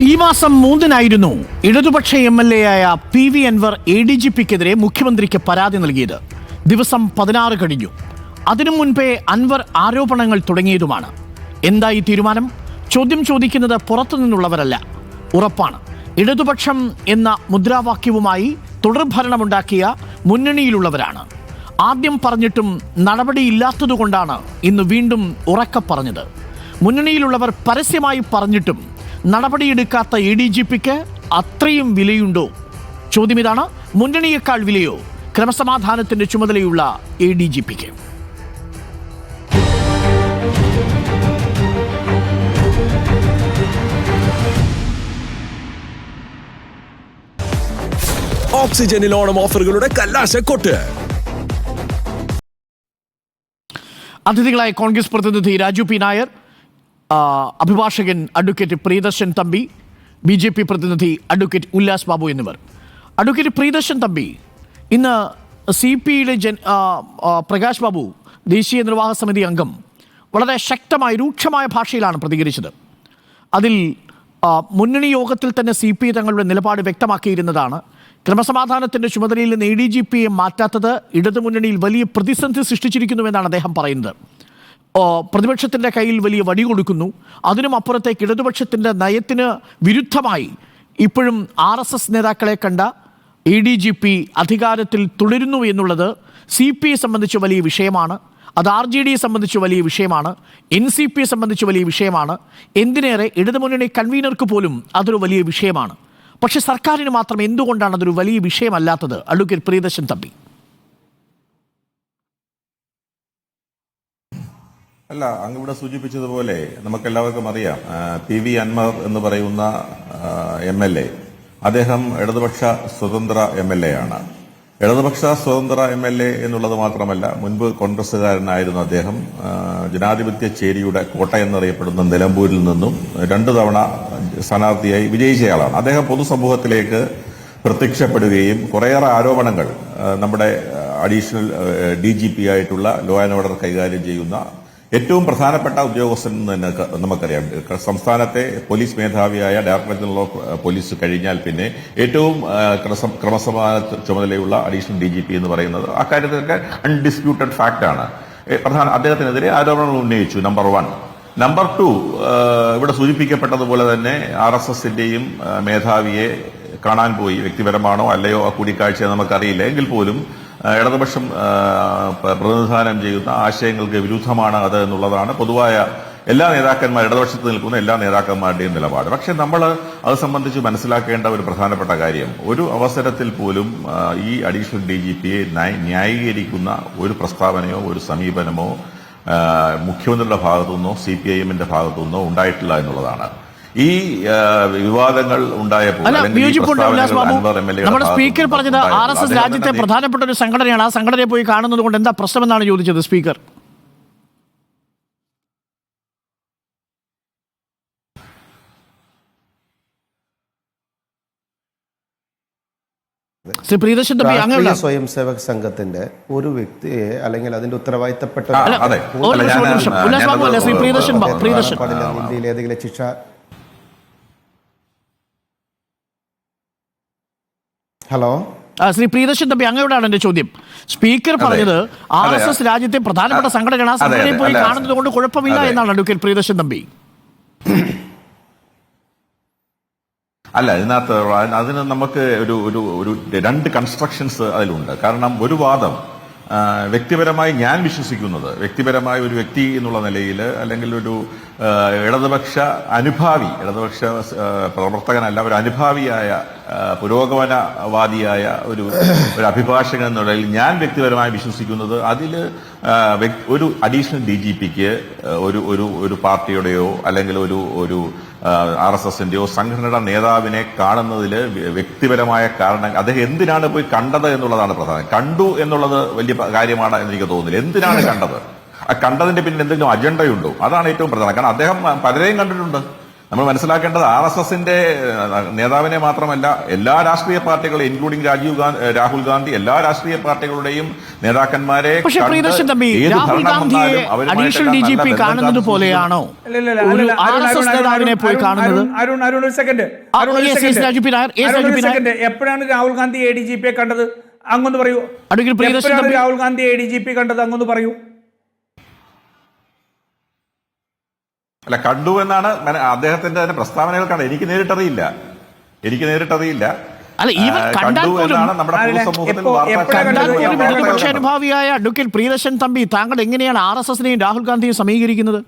ഈ മാസം 3-നായിരുന്നു ഇടതുപക്ഷ MLA ആയ PV അൻവർ ADGPക്കെതിരെ മുഖ്യമന്ത്രിക്ക് പരാതി നൽകിയത്. ദിവസം 16 കഴിഞ്ഞു. അതിനു മുൻപേ അൻവർ ആരോപണങ്ങൾ തുടങ്ങിയതുമാണ്. എന്തായി തീരുമാനം? ചോദ്യം ചോദിക്കുന്നത് പുറത്തുനിന്നുള്ളവരല്ല, ഉറപ്പാണ്. ഇടതുപക്ഷം എന്ന മുദ്രാവാക്യവുമായി തുടർഭരണമുണ്ടാക്കിയ മുന്നണിയിലുള്ളവരാണ്. ആദ്യം പറഞ്ഞിട്ടും നടപടിയില്ലാത്തതുകൊണ്ടാണ് ഇന്ന് വീണ്ടും ഉറക്കെ പറഞ്ഞത്. മുന്നണിയിലുള്ളവർ പരസ്യമായി പറഞ്ഞിട്ടും നടപടിയെടുക്കാത്ത ADGPക്ക് അത്രയും വിലയുണ്ടോ? ചോദ്യം ഇതാണ്. മുന്നണിയേക്കാൾ വിലയോ ക്രമസമാധാനത്തിന്റെ ചുമതലയുള്ള ADGPക്ക്? ഓക്സിജനിൽ ഓണം ഓഫറുകളുടെ കല്ലാശക്കൊട്ട്. അതിഥികളായ കോൺഗ്രസ് പ്രതിനിധി രാജു പി നായർ, അഭിഭാഷകൻ അഡ്വക്കേറ്റ് പ്രിയദർശൻ തമ്പി, BJP പ്രതിനിധി അഡ്വക്കേറ്റ് ഉല്ലാസ് ബാബു എന്നിവർ. അഡ്വക്കേറ്റ് പ്രിയദർശൻ തമ്പി, ഇന്ന് CPയുടെ പ്രകാശ് ബാബു, ദേശീയ നിർവാഹക സമിതി അംഗം, വളരെ ശക്തമായ രൂക്ഷമായ ഭാഷയിലാണ് പ്രതികരിച്ചത്. അതിൽ മുന്നണി യോഗത്തിൽ തന്നെ CP തങ്ങളുടെ നിലപാട് വ്യക്തമാക്കിയിരുന്നതാണ്. ക്രമസമാധാനത്തിൻ്റെ ചുമതലയിൽ നിന്ന് ADGPയെ മാറ്റാത്തത് ഇടതുമുന്നണിയിൽ വലിയ പ്രതിസന്ധി സൃഷ്ടിച്ചിരിക്കുന്നുവെന്നാണ് അദ്ദേഹം പറയുന്നത്. പ്രതിപക്ഷത്തിൻ്റെ കയ്യിൽ വലിയ വടി കൊടുക്കുന്നു. അതിനും അപ്പുറത്തേക്ക് ഇടതുപക്ഷത്തിൻ്റെ നയത്തിന് വിരുദ്ധമായി ഇപ്പോഴും RSS നേതാക്കളെ കണ്ട ADGP അധികാരത്തിൽ തുടരുന്നു എന്നുള്ളത് CPയെ സംബന്ധിച്ച് വലിയ വിഷയമാണ്. അത് RJDയെ സംബന്ധിച്ച് വലിയ വിഷയമാണ്. NCPയെ സംബന്ധിച്ച് വലിയ വിഷയമാണ്. എന്തിനേറെ ഇടതുമുന്നണി കൺവീനർക്ക് പോലും അതൊരു വലിയ വിഷയമാണ്. പക്ഷെ സർക്കാരിന് മാത്രം എന്തുകൊണ്ടാണ് അതൊരു വലിയ വിഷയമല്ലാത്തത്? അഡ്വക്കേറ്റ് പ്രിയദർശൻ തമ്പി. അല്ല, അങ്ങ് ഇവിടെ സൂചിപ്പിച്ചതുപോലെ നമുക്കെല്ലാവർക്കും അറിയാം, PV അൻവർ എന്ന് പറയുന്ന MLA, അദ്ദേഹം ഇടതുപക്ഷ സ്വതന്ത്ര MLA ആണ്. ഇടതുപക്ഷ സ്വതന്ത്ര MLA എന്നുള്ളത് മാത്രമല്ല, മുൻപ് കോൺഗ്രസുകാരനായിരുന്നു അദ്ദേഹം. ജനാധിപത്യ ചേരിയുടെ കോട്ട എന്നറിയപ്പെടുന്ന നിലമ്പൂരിൽ നിന്നും 2 തവണ സ്ഥാനാർത്ഥിയായി വിജയിച്ചയാളാണ്. അദ്ദേഹം പൊതുസമൂഹത്തിലേക്ക് പ്രത്യക്ഷപ്പെടുകയും കുറേയേറെ ആരോപണങ്ങൾ നമ്മുടെ അഡീഷണൽ DGP ആയിട്ടുള്ള ലോ ആൻഡ് ഓർഡർ കൈകാര്യം ചെയ്യുന്ന ഏറ്റവും പ്രധാനപ്പെട്ട ഉദ്യോഗസ്ഥൻ എന്ന് തന്നെ നമുക്കറിയാം. സംസ്ഥാനത്തെ പോലീസ് മേധാവിയായ ഡയറക്ടർ ജനറൽ ഓഫ് പോലീസ് കഴിഞ്ഞാൽ പിന്നെ ഏറ്റവും ക്രമസമാധാന ചുമതലയുള്ള അഡീഷണൽ DGP എന്ന് പറയുന്നത് അക്കാര്യത്തിലൊക്കെ അൺഡിസ്പ്യൂട്ടഡ് ഫാക്റ്റാണ്. അദ്ദേഹത്തിനെതിരെ ആരോപണങ്ങൾ ഉന്നയിച്ചു. നമ്പർ 1. നമ്പർ 2, ഇവിടെ സൂചിപ്പിക്കപ്പെട്ടതുപോലെ തന്നെ RSSന്റെയും മേധാവിയെ കാണാൻ പോയി. വ്യക്തിപരമാണോ അല്ലയോ ആ കൂടിക്കാഴ്ച നമുക്കറിയില്ല. എങ്കിൽ പോലും ഇടതുപക്ഷം പ്രതിനിധാനം ചെയ്യുന്ന ആശയങ്ങൾക്ക് വിരുദ്ധമാണ് അത് എന്നുള്ളതാണ് പൊതുവായ എല്ലാ നേതാക്കന്മാർ, ഇടതുപക്ഷത്ത് നിൽക്കുന്ന എല്ലാ നേതാക്കന്മാരുടെയും നിലപാട്. പക്ഷെ നമ്മൾ അത് സംബന്ധിച്ച് മനസ്സിലാക്കേണ്ട ഒരു പ്രധാനപ്പെട്ട കാര്യം, ഒരു അവസരത്തിൽ പോലും ഈ അഡീഷണൽ DGPയെ ന്യായീകരിക്കുന്ന ഒരു പ്രസ്താവനയോ ഒരു സമീപനമോ മുഖ്യമന്ത്രിയുടെ ഭാഗത്തുനിന്നോ CPIMന്റെ ഭാഗത്തുനിന്നോ ഉണ്ടായിട്ടില്ല എന്നുള്ളതാണ്. ഈ വിവാദങ്ങൾ ഉണ്ടായപ്പോൾ നമ്മുടെ സ്പീക്കർ പറഞ്ഞത് RSS രാജ്യത്തെ പ്രധാനപ്പെട്ട ഒരു സംഘടനയാണ്, ആ സംഘടനയെ പോയി കാണുന്നത് കൊണ്ട് എന്താ പ്രശ്നമെന്നാണ് ചോദിച്ചത് സ്പീക്കർ. സ്വയം സേവക സംഘത്തിന്റെ ഒരു വ്യക്തിയെ അല്ലെങ്കിൽ അതിന്റെ ഉത്തരവാദിത്തപ്പെട്ട ഇന്ത്യയിൽ ഏതെങ്കിലും ശിക്ഷ. ഹലോ, ശ്രീ പ്രിയദർശൻ തമ്പി, അങ്ങയോടാണ് എന്റെ ചോദ്യം. സ്പീക്കർ പറഞ്ഞത് RSS രാജ്യത്തെ പ്രധാനപ്പെട്ട സംഘടനയാണ്, ആ സംഘടനയെ പോയി കാണുന്നത് കൊണ്ട് കുഴപ്പമില്ല എന്നാണ് അഡ്വക്കേറ്റ് പ്രിയദർശൻ തമ്പി. അല്ല, ഇതിനകത്ത് അതിന് നമുക്ക് ഒരു 2 കൺസ്ട്രക്ഷൻസ് അതിലുണ്ട്. കാരണം ഒരു വാദം വ്യക്തിപരമായി ഞാൻ വിശ്വസിക്കുന്നത്, വ്യക്തിപരമായ ഒരു വ്യക്തി എന്നുള്ള നിലയിൽ അല്ലെങ്കിൽ ഒരു ഇടതുപക്ഷ ഇടതുപക്ഷ പ്രവർത്തകനല്ല, ഒരു അനുഭാവിയായ പുരോഗമനവാദിയായ ഒരു അഭിഭാഷകൻ എന്ന നിലയിൽ ഞാൻ വ്യക്തിപരമായി വിശ്വസിക്കുന്നത് അതിൽ ഒരു അഡീഷണൽ DGPക്ക് ഒരു പാർട്ടിയുടെയോ അല്ലെങ്കിൽ ഒരു RSSന്റെയോ സംഘടനയുടെ നേതാവിനെ കാണുന്നതിൽ വ്യക്തിപരമായ കാരണം, അദ്ദേഹം എന്തിനാണ് പോയി കണ്ടത് എന്നുള്ളതാണ് പ്രധാനം. കണ്ടു എന്നുള്ളത് വലിയ കാര്യമാണ് എന്ന് എനിക്ക് തോന്നുന്നില്ല. എന്തിനാണ് കണ്ടത്? ആ കണ്ടതിന്റെ പിന്നിൽ എന്തെങ്കിലും അജണ്ടയുണ്ടോ? അതാണ് ഏറ്റവും പ്രധാനം. കാരണം അദ്ദേഹം പലരെയും കണ്ടിട്ടുണ്ട്. നമ്മൾ മനസ്സിലാക്കേണ്ടത് RSSന്റെ നേതാവിനെ മാത്രമല്ല എല്ലാ രാഷ്ട്രീയ പാർട്ടികളും ഇൻക്ലൂഡിംഗ് രാഹുൽ ഗാന്ധി എല്ലാ രാഷ്ട്രീയ പാർട്ടികളുടെയും നേതാക്കന്മാരെ പക്ഷേ പ്രിയദർശൻ തമ്പി രാഹുൽ ഗാന്ധിയെ അഡീഷണൽ DGP കാണുന്നത് പോലെയാണോ RSS നേതാവിനെ പോയി കാണുന്നത്? ഒരു സെക്കൻഡ്, എപ്പോഴാണ് രാഹുൽ ഗാന്ധി ADGP കണ്ടത്? അങ്ങൊന്ന് പറയൂ. എപ്പോഴാണ് രാഹുൽ ഗാന്ധി ADGP കണ്ടത്? അങ്ങൊന്ന് പറയൂ. അല്ല, കണ്ടു എന്നാണ് അദ്ദേഹത്തിന്റെ തന്നെ പ്രസ്താവനകൾ കണ്ടത്. എനിക്ക് നേരിട്ടറിയില്ല. കണ്ടു എന്നാണ് നമ്മുടെ അനുഭാവിയായ അഡ്വക്കേറ്റ് പ്രിയദർശൻ തമ്പി, താങ്കൾ എങ്ങനെയാണ് RSSനെയും രാഹുൽ ഗാന്ധിയും സമീകരിക്കുന്നത്?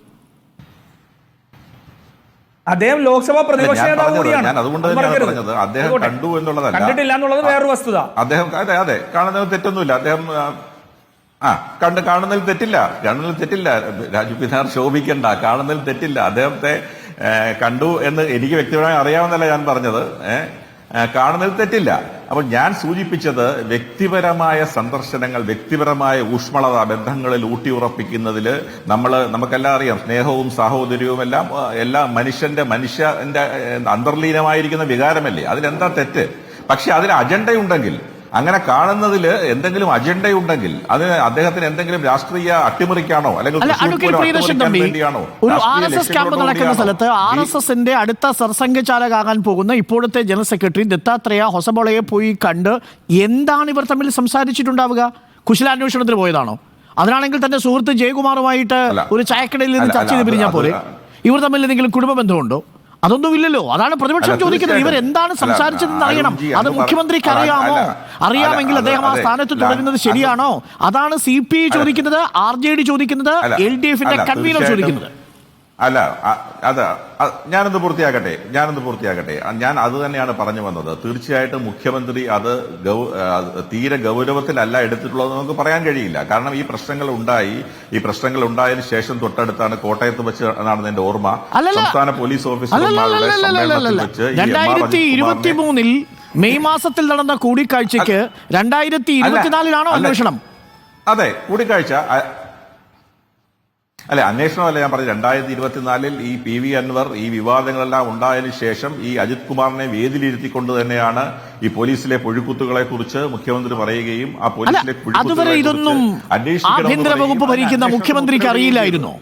അദ്ദേഹം ലോക്സഭാ പ്രതിപക്ഷ നേതാവ് കൂടിയാണ്. ഞാൻ അതുകൊണ്ട് തന്നെയാണ് പറഞ്ഞത് അദ്ദേഹം കണ്ടു എന്നുള്ളതല്ല, കണ്ടിട്ടില്ല എന്നുള്ളത് വേറൊരു വസ്തുത. അദ്ദേഹം അതെ കാണുന്നതിൽ തെറ്റൊന്നുമില്ല. അദ്ദേഹം കാണുന്നതിൽ തെറ്റില്ല. രാജു പിന്നാർ ശോഭിക്കണ്ട, കാണുന്നതിൽ തെറ്റില്ല. അദ്ദേഹത്തെ കണ്ടു എന്ന് എനിക്ക് വ്യക്തിപരമായി അറിയാമെന്നല്ല ഞാൻ പറഞ്ഞത്. കാണുന്നതിൽ തെറ്റില്ല. അപ്പോൾ ഞാൻ സൂചിപ്പിച്ചത് വ്യക്തിപരമായ സന്ദർശനങ്ങൾ, വ്യക്തിപരമായ ഊഷ്മളത ബന്ധങ്ങളിൽ ഊട്ടിയുറപ്പിക്കുന്നതിൽ നമുക്കെല്ലാം അറിയാം, സ്നേഹവും സാഹോദര്യവും എല്ലാം മനുഷ്യന്റെ അന്തർലീനമായിരിക്കുന്ന വികാരമല്ലേ. അതിലെന്താ തെറ്റ്? പക്ഷെ അതിന് അജണ്ടയുണ്ടെങ്കിൽ, അങ്ങനെ കാണുന്നതിൽ എന്തെങ്കിലും അജണ്ടയുണ്ടെങ്കിൽ അത് അദ്ദേഹത്തിന് എന്തെങ്കിലും രാഷ്ട്രീയ അട്ടിമറിക്കാണോ അല്ലെങ്കിൽ വേണ്ടിയാണോ? ഒരു RSS ക്യാമ്പ് നടക്കുന്ന സ്ഥലത്ത് RSSന്റെ അടുത്ത സർസംഘചാലകാകാൻ പോകുന്ന ഇപ്പോഴത്തെ ജനറൽ സെക്രട്ടറി ദത്താത്രേയ ഹൊസബോളയെ പോയി കണ്ട് എന്താണ് ഇവർ തമ്മിൽ സംസാരിച്ചിട്ടുണ്ടാവുക? കുശലാന്വേഷണത്തിന് പോയതാണോ? അതിനാണെങ്കിൽ തന്റെ സുഹൃത്ത് ജയകുമാറുമായിട്ട് ഒരു ചായക്കടയിൽ നിന്ന് ചർച്ച ചെയ്ത് പിരിഞ്ഞാൽ പോലെ ഇവർ തമ്മിൽ എന്തെങ്കിലും കുടുംബ ബന്ധമുണ്ടോ? അതൊന്നുമില്ലല്ലോ. അതാണ് പ്രതിപക്ഷം ചോദിക്കുന്നത്. ഇവർ എന്താണ് സംസാരിച്ചതെന്ന് അറിയണം. അത് മുഖ്യമന്ത്രിക്ക് അറിയാമോ? അറിയാമെങ്കിൽ അദ്ദേഹം ആ സ്ഥാനത്ത് തുടരുന്നത് ശരിയാണോ? അതാണ് CPI ചോദിക്കുന്നത്, RJD ചോദിക്കുന്നത്, LDFന്റെ കൺവീനർ ചോദിക്കുന്നത്. അല്ല, ഞാനൊന്ന് പൂർത്തിയാക്കട്ടെ. ഞാൻ അത് തന്നെയാണ് പറഞ്ഞു വന്നത്. തീർച്ചയായിട്ടും മുഖ്യമന്ത്രി അത് തീരെ ഗൗരവത്തിലല്ല എടുത്തിട്ടുള്ളത് നമുക്ക് പറയാൻ കഴിയില്ല. കാരണം ഈ പ്രശ്നങ്ങൾ ഉണ്ടായതിനു ശേഷം തൊട്ടടുത്താണ് കോട്ടയത്ത് വെച്ച് നടന്നതിന്റെ ഓർമ്മ. സംസ്ഥാന പോലീസ് ഓഫീസർമാരുടെ സമ്മേളനത്തിൽ വെച്ച് 2023 മെയ് മാസത്തിൽ നടന്ന കൂടിക്കാഴ്ചയ്ക്ക് 2024 അന്വേഷണം. അതെ, കൂടിക്കാഴ്ച അല്ലെ, അന്വേഷണമല്ല ഞാൻ പറഞ്ഞു. 2024 ഈ PV അൻവർ ഈ വിവാദങ്ങളെല്ലാം ഉണ്ടായതിനു ശേഷം ഈ അജിത് കുമാറിനെ വേദിയിലിരുത്തിക്കൊണ്ട് തന്നെയാണ് ഈ പോലീസിലെ പുഴുക്കുത്തുകളെ കുറിച്ച് മുഖ്യമന്ത്രി പറയുകയും ആ പോലീസിലെ അതുവരെ ഇതൊന്നും ആഭ്യന്തര വകുപ്പ് ഭരിക്കുന്ന മുഖ്യമന്ത്രിക്ക് അറിയില്ലായിരുന്നോ?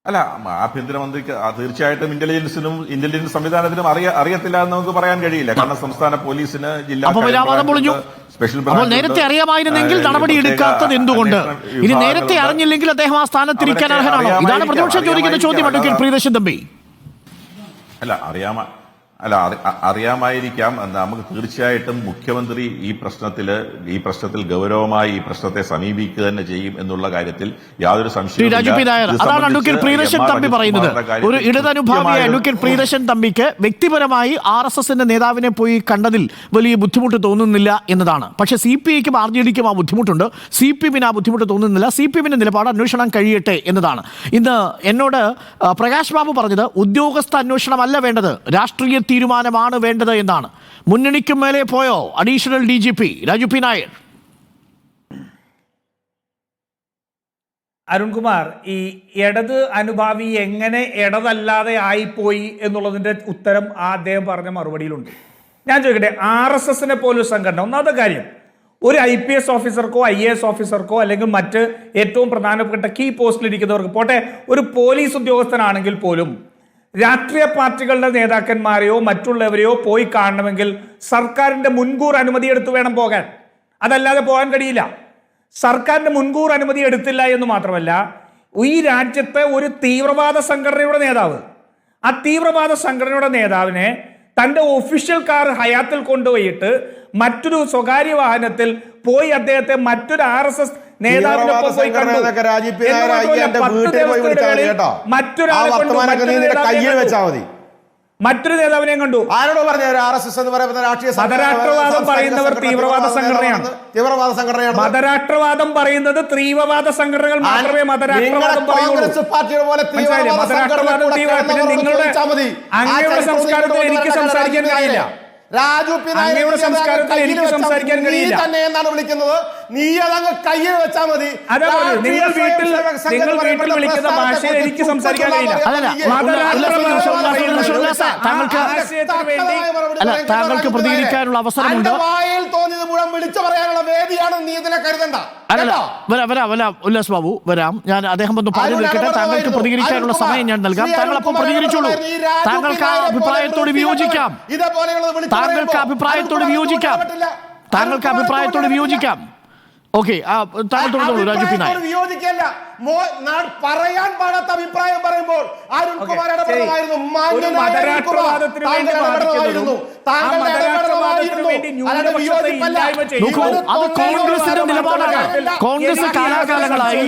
അല്ല, ആഭ്യന്തരമന്ത്രിക്ക് തീർച്ചയായിട്ടും ഇന്റലിജൻസ് സംവിധാനത്തിനും അറിയത്തില്ല എന്ന് നമുക്ക് പറയാൻ കഴിയില്ല. കാരണം സംസ്ഥാന പോലീസിന് ജില്ലാ സ്പെഷ്യൽ നേരത്തെ അറിയാമായിരുന്നെങ്കിൽ നടപടി എടുക്കാത്തത് എന്തുകൊണ്ട്? ഇനി നേരത്തെ അറിഞ്ഞില്ലെങ്കിൽ അദ്ദേഹം ആ സ്ഥാനത്തിരിക്കാൻ അർഹനാണോ? ഇതാണ് പ്രതിപക്ഷം ചോദിക്കുന്ന ചോദ്യം. അഡ്വക്കേറ്റ് പ്രിയദർശൻ തമ്പി, അറിയാമായിരിക്കാം. നമുക്ക് തീർച്ചയായിട്ടും മുഖ്യമന്ത്രി ഈ പ്രശ്നത്തിൽ ഗൗരവമായി ഈ പ്രശ്നത്തെ സമീപിക്കുക തന്നെ ചെയ്യും എന്നുള്ള കാര്യത്തിൽ യാതൊരു സംശയവും. അതാണ് അഡ്വക്കേറ്റ് പ്രിയദർശൻ തമ്പി പറയുന്നത്. ഒരു ഇടതനുഭാവിയായ അഡ്വക്കേറ്റ് പ്രിയദർശൻ തമ്പിക്ക് വ്യക്തിപരമായി RSSന്റെ നേതാവിനെ പോയി കണ്ടതിൽ വലിയ ബുദ്ധിമുട്ട് തോന്നുന്നില്ല എന്നതാണ്. പക്ഷേ CPIക്കും RJDക്കും ആ ബുദ്ധിമുട്ടുണ്ട്. CPIന് ആ ബുദ്ധിമുട്ട് തോന്നുന്നില്ല. CPIന്റെ നിലപാട് അന്വേഷണം കഴിയട്ടെ എന്നതാണ്. ഇന്ന് എന്നോട് പ്രകാശ് ബാബു പറഞ്ഞത് ഉദ്യോഗസ്ഥ അന്വേഷണമല്ല വേണ്ടത്, രാഷ്ട്രീയ തീരുമാനമാണ് വേണ്ടത് എന്നാണ്. മുന്നണിക്കും മേലെ പോയോ additional DGP Raju P Nair? Arunkumar, ഈ ഇടത് അനുഭാവി എങ്ങനെ ഇടതല്ലാതെ ആയിപ്പോയി എന്നുള്ളതിന്റെ ഉത്തരം അദ്ദേഹം പറഞ്ഞ മറുപടിയിലുണ്ട്. ഞാൻ ചോദിക്കട്ടെ, RSSനെ പോലൊരു സംഘടന, ഒന്നാമത്തെ കാര്യം, ഒരു IPS ഓഫീസർക്കോ IAS ഓഫീസർക്കോ അല്ലെങ്കിൽ മറ്റ് ഏറ്റവും പ്രധാനപ്പെട്ട കീ പോസ്റ്റിലിരിക്കുന്നവർക്ക് പോട്ടെ, ഒരു പോലീസ് ഉദ്യോഗസ്ഥനാണെങ്കിൽ പോലും രാഷ്ട്രീയ പാർട്ടികളുടെ നേതാക്കന്മാരെയോ മറ്റുള്ളവരെയോ പോയി കാണണമെങ്കിൽ സർക്കാരിന്റെ മുൻകൂർ അനുമതി എടുത്തു വേണം പോകാൻ. അതല്ലാതെ പോകാൻ കഴിയില്ല. സർക്കാരിന്റെ മുൻകൂർ അനുമതി എടുത്തില്ല എന്ന് മാത്രമല്ല, ഈ രാജ്യത്തെ ഒരു തീവ്രവാദ സംഘടനയുടെ നേതാവ്, ആ തീവ്രവാദ സംഘടനയുടെ നേതാവിനെ തന്റെ ഒഫീഷ്യൽ കാർ ഹയാത്തിൽ കൊണ്ടുപോയിട്ട് മറ്റൊരു സ്വകാര്യ വാഹനത്തിൽ പോയി അദ്ദേഹത്തെ മറ്റൊരു RSS നേതാവിനൊപ്പം പോയി കണ്ടു. മറ്റൊരു നേതാവിനെ കണ്ടു. ആരോട് പറഞ്ഞു? RSS എന്ന് പറയുന്നത് രാഷ്ട്രീയ മതരാഷ്ട്രവാദം പറയുന്നവർ തീവ്രവാദ സംഘടനയാണ്. മതരാഷ്ട്രവാദം പറയുന്നത് തീവ്രവാദ സംഘടനകൾ മാത്രമേ മതരാഷ്ട്രവാദം പറയുള്ളൂ. മതരാഷ്ട്രവാദം നിങ്ങളുടെ അങ്ങയുടെ സംസ്കാരത്തിൽ എനിക്ക് സംസാരിക്കാൻ കഴിയില്ല. രാജു പി നായർ അങ്ങയുടെ സംസ്കാരത്തിൽ എനിക്ക് സംസാരിക്കാൻ കഴിയില്ല. നീ തന്നെ എന്നാണ് വിളിക്കുന്നത്. നീ അതങ്ങ് കയ്യിൽ വെച്ചാൽ മതി. നിങ്ങൾ വീട്ടിൽ വിളിക്കുന്ന ഭാഷയിൽ എനിക്ക് സംസാരിക്കാൻ കഴിയില്ല. താങ്കൾക്ക് പ്രതികരിക്കാനുള്ള അവസരമുണ്ട്. വായിൽ തോന്നിയത് മുഴുവൻ വിളിച്ചു പറയാനുള്ള വേദിയാണ്. നീ ഇതിനെ കരുതണ്ട. വരാം ഉല്ലാസ് ബാബു വരാം. ഞാൻ അദ്ദേഹം ഒന്ന് പറഞ്ഞു നിൽക്കട്ടെ. താങ്കൾക്ക് പ്രതികരിക്കാനുള്ള സമയം ഞാൻ നൽകാം. താങ്കൾ അപ്പം പ്രതികരിച്ചോളൂ. താങ്കൾക്ക് ആ അഭിപ്രായത്തോട് വിയോജിക്കാം. താങ്കൾക്ക് അഭിപ്രായത്തോട് വിയോജിക്കാം. താങ്കൾക്ക് അഭിപ്രായത്തോട് വിയോജിക്കാം. ഓക്കെ, താങ്കൾ തുടർന്നോളൂ. രാജു പി നായർ. വിയോജിക്കല്ല, പറയാൻ പാടാത്ത അഭിപ്രായം പറയുമ്പോൾ അരുൺകുമാർ ഇടപെടണമായിരുന്നു. അത് കോൺഗ്രസിന്റെ നിലപാടാണ്. കോൺഗ്രസ് കാലാകാലങ്ങളായി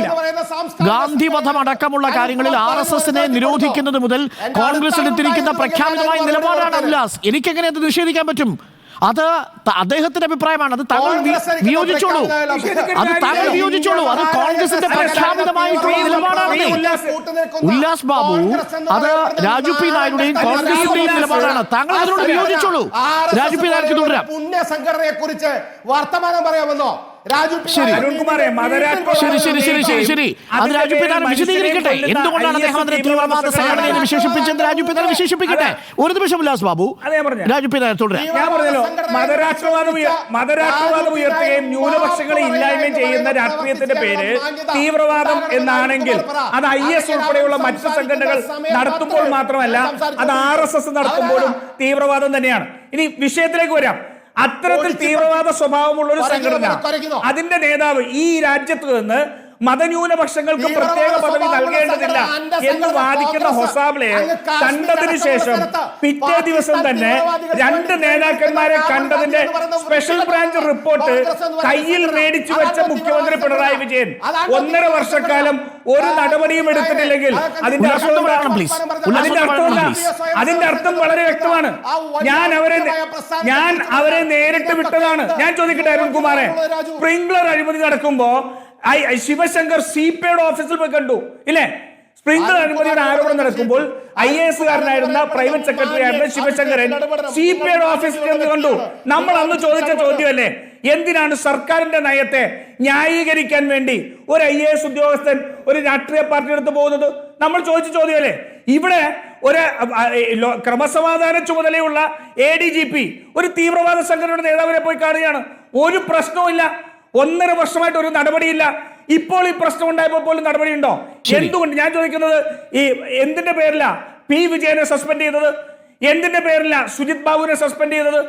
ഗാന്ധിവധം അടക്കമുള്ള കാര്യങ്ങളിൽ RSSനെ നിരോധിക്കുന്നത് മുതൽ കോൺഗ്രസ് എടുത്തിരിക്കുന്ന പ്രഖ്യാപിതമായ നിലപാടാണ് ഉല്ലാസ്. എനിക്കെങ്ങനെ അത് നിഷേധിക്കാൻ പറ്റും? അത് അദ്ദേഹത്തിന്റെ അഭിപ്രായമാണ്. അത് താങ്കൾ വിയോജിച്ചോളൂ. അത് കോൺഗ്രസിന്റെ പ്രഖ്യാപിതമായിട്ടുള്ള നിലപാടാണ്. ഉല്ലാസ് ബാബു, അത് രാജു പി നായരുടെയും കോൺഗ്രസിന്റെയും നിലപാടാണ്. താങ്കൾ അതിനോട് വിയോജിച്ചോളൂ. രാജു പി നായർക്ക് തുടരാം. പുണ്യ സംഘടനയെ കുറിച്ച് വർത്തമാനം പറയാമെന്നോ? ശരി. അത് രാജു പി നായർ വിശദീകരിക്കട്ടെ. എന്തുകൊണ്ടാണ് അദ്ദേഹം അതിനെ തീവ്രവാദ സംഘടനയെ വിശേഷിപ്പിച്ചത്? രാജു പി നായർ വിശേഷിപ്പിക്കട്ടെ. ഒരു നിമിഷം ഉല്ലാസ് ബാബു. രാജു പി നായർ തുടരാം. ഞാൻ പറഞ്ഞല്ലോ, മതരാഷ്ട്രവാദം ഉയർത്തുകയും ന്യൂനപക്ഷങ്ങളെ ഇല്ലായ്മയും ചെയ്യുന്ന രാഷ്ട്രീയത്തിന്റെ പേര് തീവ്രവാദം എന്നാണെങ്കിൽ അത് IS ഉൾപ്പെടെയുള്ള മറ്റു സംഘടനകൾ നടത്തുമ്പോൾ മാത്രമല്ല, അത് RSS നടത്തുമ്പോഴും തീവ്രവാദം തന്നെയാണ്. ഇനി വിഷയത്തിലേക്ക് വരാം. അത്തരത്തിൽ തീവ്രവാദ സ്വഭാവമുള്ള ഒരു സംഘടന, അതിന്റെ നേതാവ് ഈ രാജ്യത്ത് നിന്ന് മതന്യൂനപക്ഷങ്ങൾക്ക് പ്രത്യേക പദവി നൽകേണ്ടതില്ല എന്ന് വാദിക്കുന്ന ഹൊസാബ്ലയെ കണ്ടതിന് ശേഷം പിറ്റേ ദിവസം തന്നെ 2 നേതാക്കന്മാരെ കണ്ടതിന്റെ സ്പെഷ്യൽ ബ്രാഞ്ച് റിപ്പോർട്ട് കയ്യിൽ മേടിച്ചു വെച്ച മുഖ്യമന്ത്രി പിണറായി വിജയൻ 1.5 വർഷക്കാലം ഒരു നടപടിയും എടുത്തിട്ടില്ലെങ്കിൽ അതിന്റെ അർത്ഥം വളരെ വ്യക്തമാണ്. ഞാൻ അവരെ നേരിട്ട് വിട്ടതാണ്. ഞാൻ ചോദിക്കട്ടെ അരുൺകുമാറെ, സ്പ്രിംഗ്ലർ അഴിമതി നടക്കുമ്പോ ശിവശങ്കർ CPIയുടെ ഓഫീസിൽ പോയി കണ്ടു ഇല്ലേ? സ്പ്രിംഗ്ലർ അഴിമതിയുടെ ആരോപണം നടക്കുമ്പോൾ IAS കാരനായിരുന്ന പ്രൈവറ്റ് സെക്രട്ടറി ആയിരുന്ന ശിവശങ്കരൻ CPIയുടെ ഓഫീസിൽ ചെന്ന് കണ്ടു. നമ്മൾ അന്ന് ചോദിച്ച ചോദ്യമല്ലേ, എന്തിനാണ് സർക്കാരിന്റെ നയത്തെ ന്യായീകരിക്കാൻ വേണ്ടി ഒരു IAS ഉദ്യോഗസ്ഥൻ ഒരു രാഷ്ട്രീയ പാർട്ടി എടുത്ത് പോകുന്നത്? നമ്മൾ ചോദിച്ച ചോദ്യമല്ലേ. ഇവിടെ ഒരു ക്രമസമാധാന ചുമതലയുള്ള ADGP ഒരു തീവ്രവാദ സംഘടനയുടെ നേതാവിനെ പോയി കാണുകയാണ്. ഒരു പ്രശ്നവുമില്ല. 1.5 വർഷമായിട്ട് ഒരു നടപടിയില്ല. ഇപ്പോൾ ഈ പ്രശ്നം ഉണ്ടായപ്പോൾ പോലും നടപടിയുണ്ടോ? എന്തുകൊണ്ട്? ഞാൻ ചോദിക്കുന്നത്, ഈ എന്തിന്റെ പേരില P. വിജയനെ സസ്പെൻഡ് ചെയ്തത്? എന്തിന്റെ പേരില സുജിത് ബാബുവിനെ സസ്പെൻഡ് ചെയ്തത്?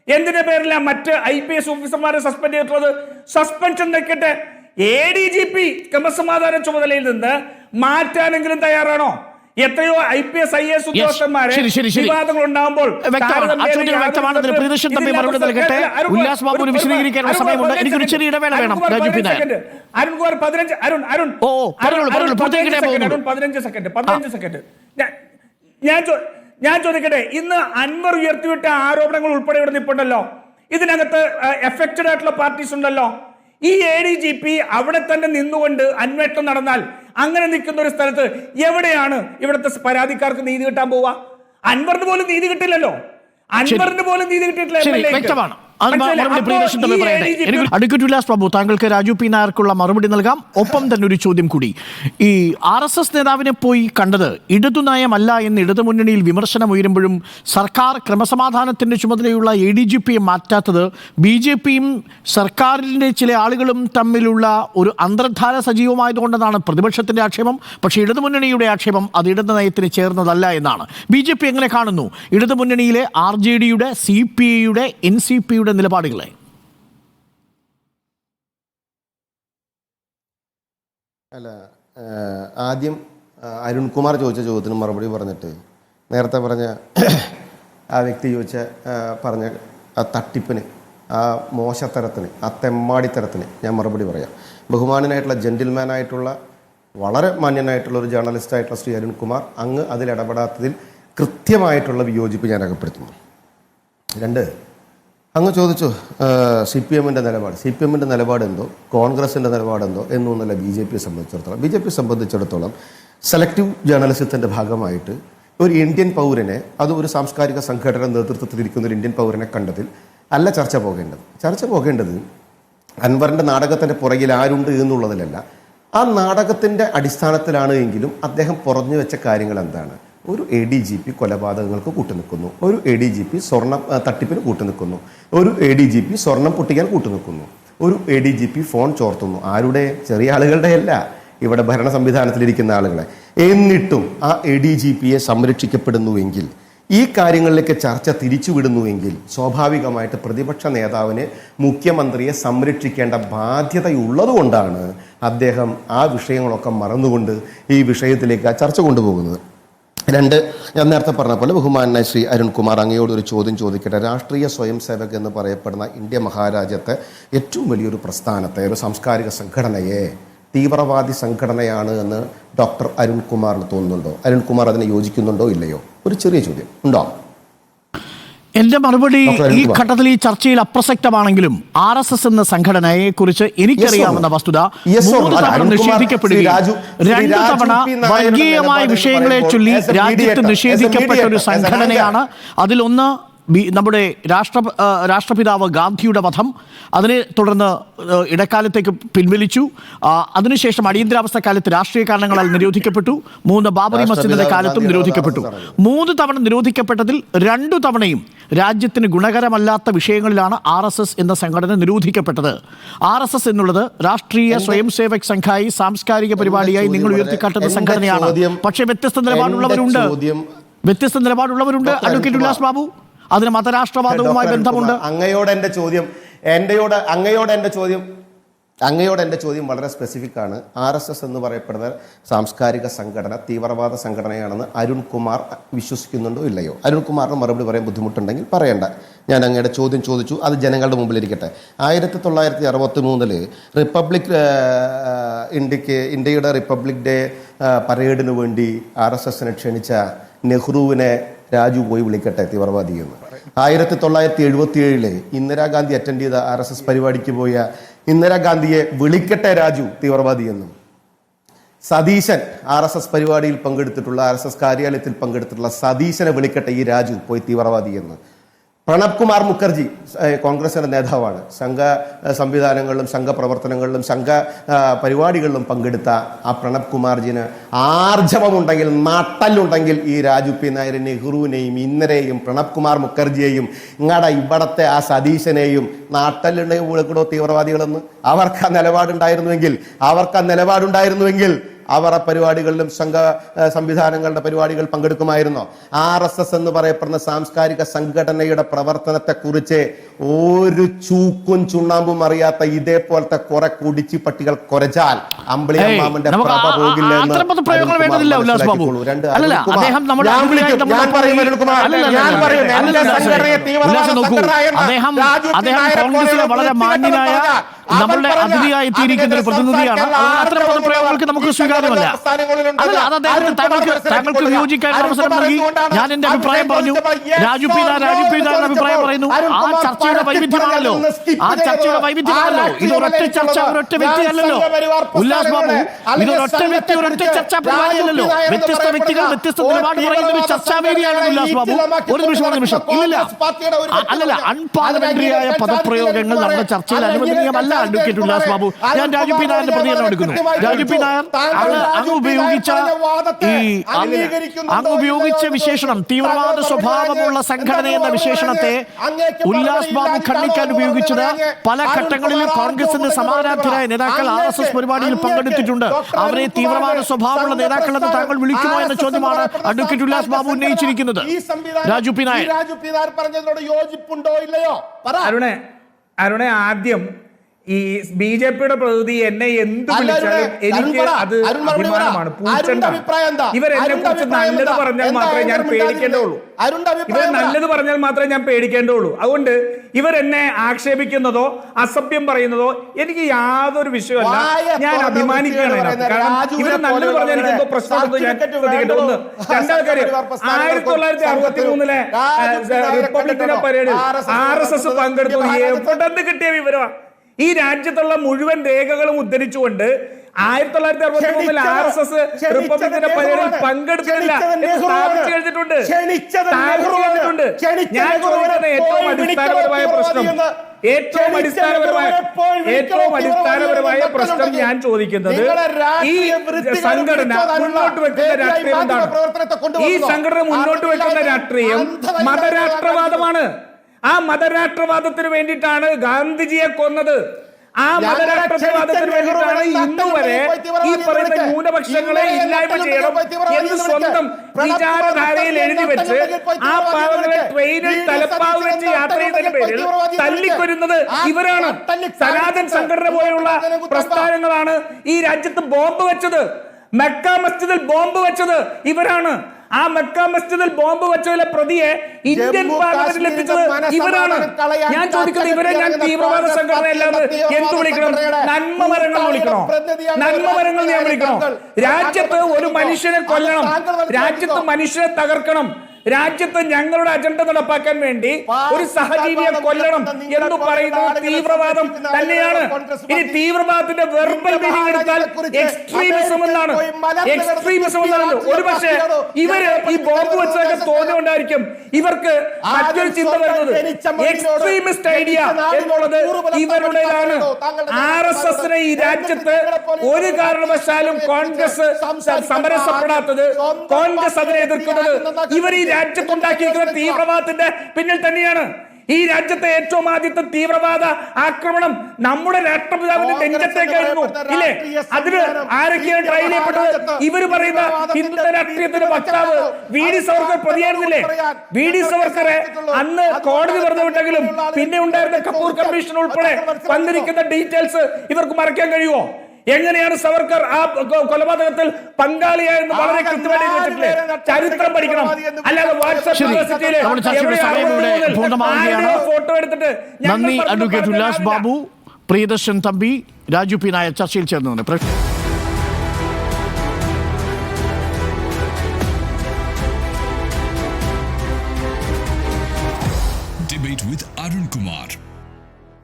എന്തിന്റെ പേരില മറ്റ് IPS ഓഫീസർമാരെ സസ്പെൻഡ് ചെയ്തിട്ടുള്ളത്? സസ്പെൻഷൻ വെക്കട്ടെ. ADGP ക്രമസമാധാന ചുമതലയിൽ നിന്ന് മാറ്റാനെങ്കിലും തയ്യാറാണോ? എത്രയോ IPS IAS ഉദ്യോഗസ്ഥന്മാരെ വിവാദങ്ങൾ ഉണ്ടാകുമ്പോൾ ഉല്ലാസ് ബാബുവിന് വിശദീകരിക്കാനുള്ള സമയമുണ്ട്. എനിക്കൊരു ചെറിയ ഇടവേള വേണം. രാജു പി നായർ. അരുൺകുമാർ 15 സെക്കൻഡ്. ഞാൻ ചോദിക്കട്ടെ, ഇന്ന് അൻവർ ഉയർത്തിവിട്ട ആരോപണങ്ങൾ ഉൾപ്പെടെ ഇവിടെ നിൽപ്പുണ്ടല്ലോ. ഇതിനകത്ത് എഫക്റ്റഡ് ആയിട്ടുള്ള പാർട്ടീസ് ഉണ്ടല്ലോ. ഈ ADGP അവിടെ തന്നെ നിന്നുകൊണ്ട് അന്വേഷണം നടന്നാൽ അങ്ങനെ നിൽക്കുന്ന ഒരു സ്ഥലത്ത് എവിടെയാണ് ഇവിടുത്തെ പരാതിക്കാർക്ക് നീതി കിട്ടാൻ പോവുക? അൻവറിന് പോലും നീതി കിട്ടില്ലല്ലോ. അൻവറിന് പോലും നീതി കിട്ടിയിട്ടില്ല. അഡ്വക്കേറ്റ് ഉല്ലാസ് ബാബു, താങ്കൾക്ക് രാജു പി നായർക്കുള്ള മറുപടി നൽകാം. ഒപ്പം തന്നെ ഒരു ചോദ്യം കൂടി. ഈ RSS നേതാവിനെ പോയി കണ്ടത് ഇടതു നയമല്ല എന്ന് ഇടതുമുന്നണിയിൽ വിമർശനം ഉയരുമ്പോഴും സർക്കാർ ക്രമസമാധാനത്തിന്റെ ചുമതലയുള്ള ADGPയെ മാറ്റാത്തത് BJPയും സർക്കാരിന്റെ ചില ആളുകളും തമ്മിലുള്ള ഒരു അന്തർധാര സജീവമായതുകൊണ്ടെന്നാണ് പ്രതിപക്ഷത്തിന്റെ ആക്ഷേപം. പക്ഷേ ഇടതുമുന്നണിയുടെ ആക്ഷേപം അത് ഇടതു നയത്തിന് ചേർന്നതല്ല എന്നാണ്. BJP എങ്ങനെ കാണുന്നു ഇടതുമുന്നണിയിലെ RJDയുടെ CPIയുടെ NCPയുടെ നിലപാടുകളെ? അല്ല, ആദ്യം അരുൺകുമാർ ചോദിച്ച ചോദ്യത്തിന് മറുപടി പറഞ്ഞിട്ട് നേരത്തെ പറഞ്ഞ ആ വ്യക്തി പറഞ്ഞ ആ തട്ടിപ്പിന്, ആ മോശത്തരത്തിന്, ആ തെമ്മാടിത്തരത്തിന് ഞാൻ മറുപടി പറയാം. ബഹുമാനനായിട്ടുള്ള ജെന്റിൽമാനായിട്ടുള്ള വളരെ മാന്യനായിട്ടുള്ള ഒരു ജേർണലിസ്റ്റായിട്ടുള്ള ശ്രീ അരുൺകുമാർ അങ്ങ് അതിലിടപെടാത്തതിൽ കൃത്യമായിട്ടുള്ള വിയോജിപ്പ് ഞാൻ രേഖപ്പെടുത്തുന്നു. 2, അങ്ങ് ചോദിച്ചു CPMന്റെ നിലപാടെന്തോ കോൺഗ്രസിൻ്റെ നിലപാടെന്തോ എന്നൊന്നുമല്ല BJPയെ സംബന്ധിച്ചിടത്തോളം. BJPയെ സംബന്ധിച്ചിടത്തോളം സെലക്റ്റീവ് ജേർണലിസത്തിൻ്റെ ഭാഗമായിട്ട് ഒരു ഇന്ത്യൻ പൗരനെ, അത് ഒരു സാംസ്കാരിക സംഘടന നേതൃത്വത്തിലിരിക്കുന്ന ഒരു ഇന്ത്യൻ പൗരനെ കണ്ടതിൽ അല്ല ചർച്ച പോകേണ്ടത് അൻവറിൻ്റെ നാടകത്തിൻ്റെ പുറകിൽ ആരുണ്ട് എന്നുള്ളതിലല്ല. ആ നാടകത്തിൻ്റെ അടിസ്ഥാനത്തിലാണ് എങ്കിലും അദ്ദേഹം പറഞ്ഞു വെച്ച കാര്യങ്ങൾ എന്താണ്? ഒരു ADGP കൊലപാതകങ്ങൾക്ക് കൂട്ടുനിൽക്കുന്നു, ഒരു ADGP സ്വർണ്ണ തട്ടിപ്പിന് കൂട്ടുനിൽക്കുന്നു, ഒരു ADGP സ്വർണം പൊട്ടിക്കാൻ കൂട്ടുനിൽക്കുന്നു, ഒരു ADGP ഫോൺ ചോർത്തുന്നു. ആരുടെ? ചെറിയ ആളുകളുടെ അല്ല, ഇവിടെ ഭരണ സംവിധാനത്തിലിരിക്കുന്ന ആളുകളെ. എന്നിട്ടും ആ ADGPയെ സംരക്ഷിക്കപ്പെടുന്നുവെങ്കിൽ, ഈ കാര്യങ്ങളിലേക്ക് ചർച്ച തിരിച്ചുവിടുന്നുവെങ്കിൽ സ്വാഭാവികമായിട്ട് പ്രതിപക്ഷ നേതാവിന് മുഖ്യമന്ത്രിയെ സംരക്ഷിക്കേണ്ട ബാധ്യതയുള്ളതുകൊണ്ടാണ് അദ്ദേഹം ആ വിഷയങ്ങളൊക്കെ മറന്നുകൊണ്ട് ഈ വിഷയത്തിലേക്ക് ആ ചർച്ച കൊണ്ടുപോകുന്നത്. രണ്ട്, ഞാൻ നേരത്തെ പറഞ്ഞ പോലെ ബഹുമാനായ ശ്രീ അരുൺകുമാർ, അങ്ങയോട് ഒരു ചോദ്യം ചോദിക്കട്ടെ. രാഷ്ട്രീയ സ്വയം സേവക് എന്ന് പറയപ്പെടുന്ന ഇന്ത്യ മഹാരാജ്യത്തെ ഏറ്റവും വലിയൊരു പ്രസ്ഥാനത്തെ, ഒരു സാംസ്കാരിക സംഘടനയെ തീവ്രവാദി സംഘടനയാണ് എന്ന് ഡോക്ടർ അരുൺകുമാറിന് തോന്നുന്നുണ്ടോ? അരുൺകുമാർ അതിനെ യോജിക്കുന്നുണ്ടോ ഇല്ലയോ? ഒരു ചെറിയ ചോദ്യം ഉണ്ടോ? എന്റെ മറുപടി ഈ ഘട്ടത്തിൽ ഈ ചർച്ചയിൽ അപ്രസക്തമാണെങ്കിലും RSS എന്ന സംഘടനയെ കുറിച്ച് എനിക്കറിയാവുന്ന വസ്തുത 3 തവണ നിഷേധിക്കപ്പെടുകയും 2 തവണ വർഗീയമായ വിഷയങ്ങളെ ചൊല്ലി രാജ്യത്ത് നിഷേധിക്കപ്പെട്ട ഒരു സംഘടനയാണ്. അതിലൊന്ന് നമ്മുടെ രാഷ്ട്രപിതാവ് ഗാന്ധിയുടെ വധം, അതിനെ തുടർന്ന് ഇടക്കാലത്തേക്ക് പിൻവലിച്ചു. അതിനുശേഷം അടിയന്തരാവസ്ഥ കാലത്ത് രാഷ്ട്രീയ കാരണങ്ങളാൽ നിരോധിക്കപ്പെട്ടു. 3 ബാബറി മസ്ജിദിന്റെ കാലത്തും നിരോധിക്കപ്പെട്ടു. 3 തവണ നിരോധിക്കപ്പെട്ടതിൽ 2 തവണയും രാജ്യത്തിന് ഗുണകരമല്ലാത്ത വിഷയങ്ങളിലാണ് RSS എന്ന സംഘടന നിരോധിക്കപ്പെട്ടത്. RSS എന്നുള്ളത് രാഷ്ട്രീയ സ്വയം സേവക് സംഘായി സാംസ്കാരിക പരിപാടിയായി നിങ്ങൾ ഉയർത്തിക്കാട്ടുന്ന സംഘടനയാണ്. പക്ഷേ വ്യത്യസ്ത നിലപാടുള്ളവരുണ്ട്. അഡ്വക്കേറ്റ് ഉല്ലാസ് ബാബു, അതിന് മതരാഷ്ട്രവാദവുമായി ബന്ധമുണ്ട്. അങ്ങയോട് എന്റെ ചോദ്യം വളരെ സ്പെസിഫിക് ആണ്. RSS എന്ന് പറയപ്പെടുന്ന സാംസ്കാരിക സംഘടന തീവ്രവാദ സംഘടനയാണെന്ന് അരുൺകുമാർ വിശ്വസിക്കുന്നുണ്ടോ ഇല്ലയോ? അരുൺകുമാറിന് മറുപടി പറയാൻ ബുദ്ധിമുട്ടുണ്ടെങ്കിൽ പറയണ്ട. ഞാൻ അങ്ങയുടെ ചോദ്യം ചോദിച്ചു, അത് ജനങ്ങളുടെ മുമ്പിലിരിക്കട്ടെ. 1963 ഇന്ത്യയുടെ റിപ്പബ്ലിക് ഡേ പരേഡിന് വേണ്ടി RSSനെ ക്ഷണിച്ച നെഹ്റുവിനെ രാജു പോയി വിളിക്കട്ടെ തീവ്രവാദി എന്ന്. 1977 ഇന്ദിരാഗാന്ധി അറ്റൻഡ് ചെയ്ത RSS പരിപാടിക്ക് പോയ ഇന്ദിരാഗാന്ധിയെ വിളിക്കട്ടെ രാജു തീവ്രവാദി എന്നും. സതീശൻ RSS പരിപാടിയിൽ പങ്കെടുത്തിട്ടുള്ള, RSS കാര്യാലയത്തിൽ പങ്കെടുത്തിട്ടുള്ള സതീശനെ വിളിക്കട്ടെ ഈ രാജു പോയി തീവ്രവാദി എന്ന്. പ്രണബ് കുമാർ മുഖർജി കോൺഗ്രസിന്റെ നേതാവാണ്. സംഘ സംവിധാനങ്ങളിലും സംഘപ്രവർത്തനങ്ങളിലും സംഘ പരിപാടികളിലും പങ്കെടുത്ത ആ പ്രണബ് കുമാർജിന് ആർജവമുണ്ടെങ്കിൽ, നട്ടലുണ്ടെങ്കിൽ ഈ രാജു പി നായർ നെഹ്റുവിനെയും ഇന്ദിരയെയും പ്രണബ് കുമാർ മുഖർജിയെയും ഇവിടത്തെ ആ സതീശനെയും നാട്ടലുണ്ടെങ്കിൽ വിളിക്കണോ തീവ്രവാദികളെന്ന്? അവർക്ക് ആ നിലപാടുണ്ടായിരുന്നുവെങ്കിൽ അവർ ആ പരിപാടികളിലും സംഘ സംവിധാനങ്ങളുടെ പരിപാടികൾ പങ്കെടുക്കുമായിരുന്നോ? RSS എന്ന് പറയപ്പെടുന്ന സാംസ്കാരിക സംഘടനയുടെ പ്രവർത്തനത്തെ കുറിച്ച് ഒരു ചൂക്കും ചുണ്ണാമ്പും അറിയാത്ത ഇതേപോലത്തെ കുറെ കുടിച്ചി പട്ടികൾ കുരച്ചാൽ അമ്പിളിയമ്മാമന്റെ പ്രഭ പോകില്ല എന്ന് വളരെ മാന്യനായ നമ്മളുടെ അതിഥിയായി എത്തിയിരിക്കുന്ന ഒരു പ്രതിനിധിയാണ്. അത്തരം പദപ്രയോഗങ്ങൾക്ക് നമുക്ക് സ്വീകാര്യമല്ല. താങ്കൾക്ക് വിയോജിക്കാൻ അവസരം നൽകി. ഞാൻ എന്റെ അഭിപ്രായം പറഞ്ഞു. രാജു പി നായർ അഭിപ്രായം പറയുന്നു. ആ ചർച്ചയുടെ വൈവിധ്യമാണല്ലോ. ഇതൊരൊറ്റ ചർച്ച, ഒരൊറ്റ വ്യക്തിയല്ലല്ലോ ഉല്ലാസ് ബാബു. ഇതൊരൊറ്റ വ്യക്തി, ഒരൊറ്റ ചർച്ചാ പരിപാടിയല്ലല്ലോ. വ്യത്യസ്ത വ്യക്തികൾ വ്യത്യസ്ത നിലപാട് പറയുന്ന ഒരു ചർച്ചാവേദിയാണ് ഉല്ലാസ് ബാബു. ഒരു നിമിഷം. അല്ലല്ല, അൺപാർലമെന്ററിയായ പദപ്രയോഗങ്ങൾ നമ്മുടെ ചർച്ചയിൽ അനുവദനീയമല്ല അഡ്വക്കേറ്റ് ഉല്ലാസ് ബാബു. ഞാൻ രാജു പി നായരുടെ പ്രതികരണം എടുക്കുന്നു. രാജു പി നായർ അങ്ങ് ഉപയോഗിച്ച വിശേഷണം, തീവ്രവാദ സ്വഭാവമുള്ള സംഘടന എന്ന വിശേഷണത്തെ ഉല്ലാസ് ബാബു ഖണ്ഡിക്കാൻ ഉപയോഗിച്ചത് പല ഘട്ടങ്ങളിലും കോൺഗ്രസിന്റെ സമാരാധ്യരായ നേതാക്കൾ RSS പരിപാടിയിൽ പങ്കെടുത്തിട്ടുണ്ട്. അവരെ തീവ്രവാദ സ്വഭാവമുള്ള നേതാക്കളെന്ന് താങ്കൾ വിളിക്കുമോ എന്ന ചോദ്യമാണ് അഡ്വക്കേറ്റ് ഉല്ലാസ് ബാബു ഉന്നയിച്ചിരിക്കുന്നത്. രാജു പി നായർ പറഞ്ഞതിനോട് യോജിപ്പുണ്ടോ ഇല്ലയോ? അരുണെ, ആദ്യം ഈ BJPയുടെ പ്രതിനിധി എന്നെ എന്ത് വിളിച്ചാലും എനിക്ക് അത് അഭിമാനമാണ്. ഇവരെന്നെ കുറിച്ച് നല്ലത് പറഞ്ഞാൽ മാത്രമേ ഞാൻ പേടിക്കേണ്ടുള്ളൂ. അതുകൊണ്ട് ഇവരെന്നെ ആക്ഷേപിക്കുന്നതോ അസഭ്യം പറയുന്നതോ എനിക്ക് യാതൊരു വിഷയമല്ല. ഞാൻ അഭിമാനിക്കുകയാണ്. കാരണം ഇവർ നല്ലത് പറഞ്ഞാൽ എനിക്ക് എന്തോ പ്രശ്നമുണ്ടെന്ന് ഞാൻ ശ്രദ്ധിക്കേണ്ട. ഒന്ന്. രണ്ടാമത്തെ കാര്യം, 1963 റിപ്പബ്ലിക് ദിന പരേഡിൽ RSS പങ്കെടുത്തു. എവിടെ കിട്ടിയ വിവരമാണ്? ഈ രാജ്യത്തുള്ള മുഴുവൻ രേഖകളും ഉദ്ധരിച്ചുകൊണ്ട് 1963 RSS റിപ്പബ്ലിക്കിന്റെ പരേഡിൽ പങ്കെടുത്തില്ല എന്ന് സ്ഥാപിച്ചു കഴിഞ്ഞിട്ടുണ്ട്. ഞാൻ ചോദിക്കുന്ന ഏറ്റവും അടിസ്ഥാനപരമായ പ്രശ്നം ഞാൻ ചോദിക്കുന്നത് ഈ സംഘടന മുന്നോട്ട് വെക്കുന്ന രാഷ്ട്രീയം എന്താണ്? ഈ സംഘടന മുന്നോട്ട് വെക്കുന്ന രാഷ്ട്രീയം മതരാഷ്ട്രവാദമാണ്. ആ മതരാഷ്ട്രവാദത്തിന് വേണ്ടിയിട്ടാണ് ഗാന്ധിജിയെ കൊന്നത്. ആ മതരാഷ്ട്രവാദത്തിന് വേണ്ടിയിട്ടാണ് ഇന്നു വരെ ഈ പറയുന്ന ന്യൂനപക്ഷങ്ങളെ ഇല്ലായ്മ ചെയ്യണം എന്ന് സ്വന്തം വിചാരധാരയിൽ എഴുതി വെച്ച് ആ പാവങ്ങളെ ട്രെയിനിൽ തലപ്പാവ് വെച്ച് യാത്ര ചെയ്തതിന്റെ പേരിൽ തല്ലിക്കൊരുന്നത് ഇവരാണ്. സനാതൻ സംഘടന പോലെയുള്ള പ്രസ്ഥാനങ്ങളാണ് ഈ രാജ്യത്ത് ബോംബ് വെച്ചത്. മക്ക മസ്ജിദിൽ ബോംബ് വെച്ചത് ഇവരാണ്. ആ മക്ക മസ്ജിദിൽ ബോംബ് വെച്ചതിലെ പ്രതിയെ ഇന്ത്യൻ പാർലമെന്റിൽ എത്തിച്ചത് ഇവരാണ്. ഞാൻ ചോദിക്കുന്നത് ഇവരെ ഞാൻ തീവ്രവാദ സംഘടന അല്ലാതെ എന്ത് വിളിക്കണം? നന്മമരങ്ങൾ വിളിക്കണോ? നന്മമരങ്ങൾ ഞാൻ വിളിക്കണോ? രാജ്യത്ത് ഒരു മനുഷ്യനെ കൊല്ലണം, രാജ്യത്ത് മനുഷ്യനെ തകർക്കണം, രാജ്യത്ത് ഞങ്ങളുടെ അജണ്ട നടപ്പാക്കാൻ വേണ്ടി ഒരു സഹജീവിയെ കൊല്ലണം എന്ന് പറയുന്നത് തീവ്രവാദം തന്നെയാണ്. ഇനി തീവ്രവാദത്തിന്റെ വെർബൽ മീനിങ് എടുത്താൽ എക്സ്ട്രീമിസം എന്നാണ്. എക്സ്ട്രീമിസം എന്നാണ്. ഒരുപക്ഷെ ഇവര് ഈ ബോംബ് വെച്ചതൊക്കെ തോന്നിക്കൊണ്ടായിരിക്കും ഇവർക്ക് മറ്റൊരു ചിന്ത വരുന്നത്. എക്സ്ട്രീമിസ്റ്റ് ഐഡിയ എന്നുള്ളത് ഇവരുടേതാണ്. RSSനെ ഈ രാജ്യത്ത് ഒരു കാരണവശാലും കോൺഗ്രസ് സമരസപ്പെടാത്തത്, കോൺഗ്രസ് അതിനെ എതിർക്കുന്നത് ഇവർ ഈ രാജ്യത്തുണ്ടാക്കിയിരിക്കുന്ന തീവ്രവാദത്തിന്റെ പിന്നിൽ തന്നെയാണ്. ഈ രാജ്യത്തെ ഏറ്റവും ആദ്യത്തെ തീവ്രവാദ ആക്രമണം നമ്മുടെ രാഷ്ട്രപിതാവിന്റെ നെഞ്ചത്തേക്കായിരുന്നു ഇല്ലേ? അതിന് ആരൊക്കെയാണ് ട്രയൽ ചെയ്യപ്പെട്ടത്? ഇവര് പറയുന്ന ഹിന്ദുത്വ രാഷ്ട്രീയത്തിന്റെ വക്താവ് VD സവർക്കർ പ്രതിയായിരുന്നില്ലേ? VD സവർക്കറെ അന്ന് കോടതി വെറുതെ വിട്ടെങ്കിലും പിന്നെ ഉണ്ടായിരുന്ന കപൂർ കമ്മീഷൻ ഉൾപ്പെടെ വന്നിരിക്കുന്ന ഡീറ്റെയിൽസ് ഇവർക്ക് മറയ്ക്കാൻ കഴിയുമോ? എങ്ങനെയാണ് സവർക്കർ ആ കൊലപാതകത്തിൽ പങ്കാളിയായെന്ന് വളരെ കൃത്യമായി വെച്ചിട്ടില്ലേ? ചരിത്രം പഠിക്കണം. അല്ലാതെ ഫോട്ടോ എടുത്തിട്ട്. നന്ദി അഡ്വക്കേറ്റ് ഉല്ലാസ് ബാബു, പ്രിയദർശൻ തമ്പി, രാജു പി നായർ ചർച്ചയിൽ ചേർന്നു.